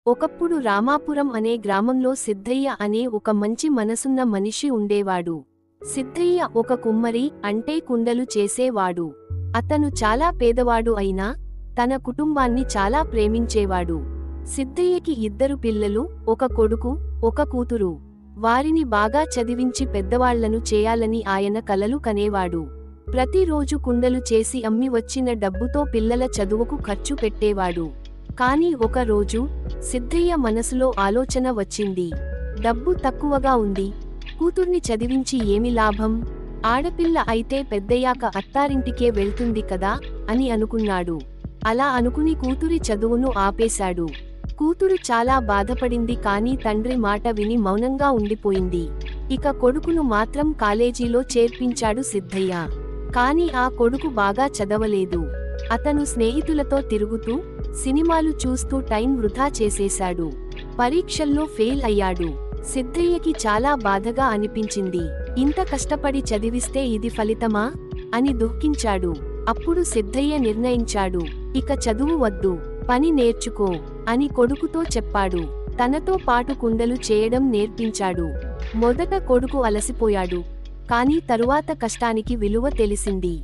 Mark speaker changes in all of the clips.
Speaker 1: ఒకప్పుడు రామాపురం అనే గ్రామంలో సిద్ధయ్య అనే ఒక మంచి మనసున్న మనిషి ఉండేవాడు. సిద్ధయ్య ఒక కుమ్మరి అంటే కుండలు చేసేవాడు. అతను చాలా పేదవాడు అయినా తన కుటుంబాన్ని చాలా ప్రేమించేవాడు. సిద్ధయ్యకి 2 పిల్లలు, ఒక కొడుకు, ఒక కూతురు. వారిని బాగా చదివించి పెద్దవాళ్లను చేయాలని ఆయన కలలు కనేవాడు. ప్రతిరోజు కుండలు చేసి అమ్మి వచ్చిన డబ్బుతో పిల్లల చదువుకు ఖర్చు పెట్టేవాడు. కానీ ఒక రోజు సిద్ధయ్య మనసులో ఆలోచన వచ్చింది. డబ్బు తక్కువగా ఉంది, కూతుర్ని చదివించి ఏమి లాభం? ఆడపిల్ల అయితే పెద్దయ్యాక అత్తారింటికే వెళ్తుంది కదా అని అనుకున్నాడు. అలా అనుకుని కూతురి చదువును ఆపేశాడు. కూతురు చాలా బాధపడింది, కానీ తండ్రి మాట విని మౌనంగా ఉండిపోయింది. ఇక కొడుకును మాత్రం కాలేజీలో చేర్పించాడు సిద్ధయ్య. కానీ ఆ కొడుకు బాగా చదవలేదు. అతను స్నేహితులతో తిరుగుతూ సినిమాలు చూస్తూ టైం వృధా చేసేశాడు. పరీక్షల్లో ఫెయిల్ అయ్యాడు. సిద్ధయ్యకి చాలా బాధగా అనిపించింది. ఇంత కష్టపడి చదివిస్తే ఇది ఫలితమా అని దుఃఖించాడు. అప్పుడు సిద్ధయ్య నిర్ణయించాడు, ఇక చదువు వద్దు, పని నేర్చుకో అని కొడుకుతో చెప్పాడు. తనతో పాటు కుండలు చేయడం నేర్పించాడు. మొదట కొడుకు అలసిపోయాడు, కానీ తరువాత కష్టానికి విలువ తెలిసింది.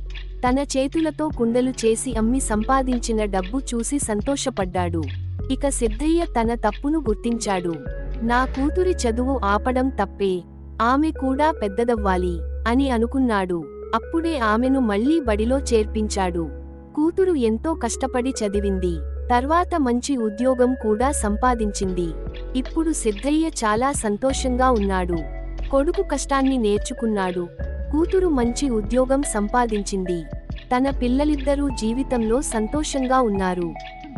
Speaker 1: తన చేతులతో కుండలు చేసి అమ్మి సంపాదించిన డబ్బు చూసి సంతోషపడ్డాడు. ఇక సిద్ధయ్య తన తప్పును గుర్తించాడు. నా కూతురి చదువు ఆపడం తప్పే, ఆమె కూడా పెద్దదవ్వాలి అని అనుకున్నాడు. అప్పుడే ఆమెను మళ్లీ బడిలో చేర్పించాడు. కూతురు ఎంతో కష్టపడి చదివింది. తర్వాత మంచి ఉద్యోగం కూడా సంపాదించింది. ఇప్పుడు సిద్ధయ్య చాలా సంతోషంగా ఉన్నాడు. కొడుకు కష్టాన్ని నేర్చుకున్నాడు, కూతురు మంచి ఉద్యోగం సంపాదించింది. తన పిల్లలిద్దరూ జీవితంలో సంతోషంగా ఉన్నారు.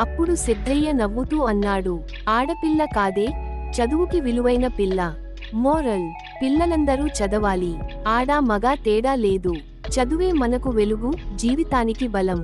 Speaker 1: అప్పుడు సిద్ధయ్య నవ్వుతూ అన్నాడు, ఆడపిల్ల కాదే, చదువుకి విలువైన పిల్ల. మోరల్: పిల్లలందరూ చదవాలి. ఆడా మగా తేడా లేదు. చదువే మనకు వెలుగు, జీవితానికి బలం.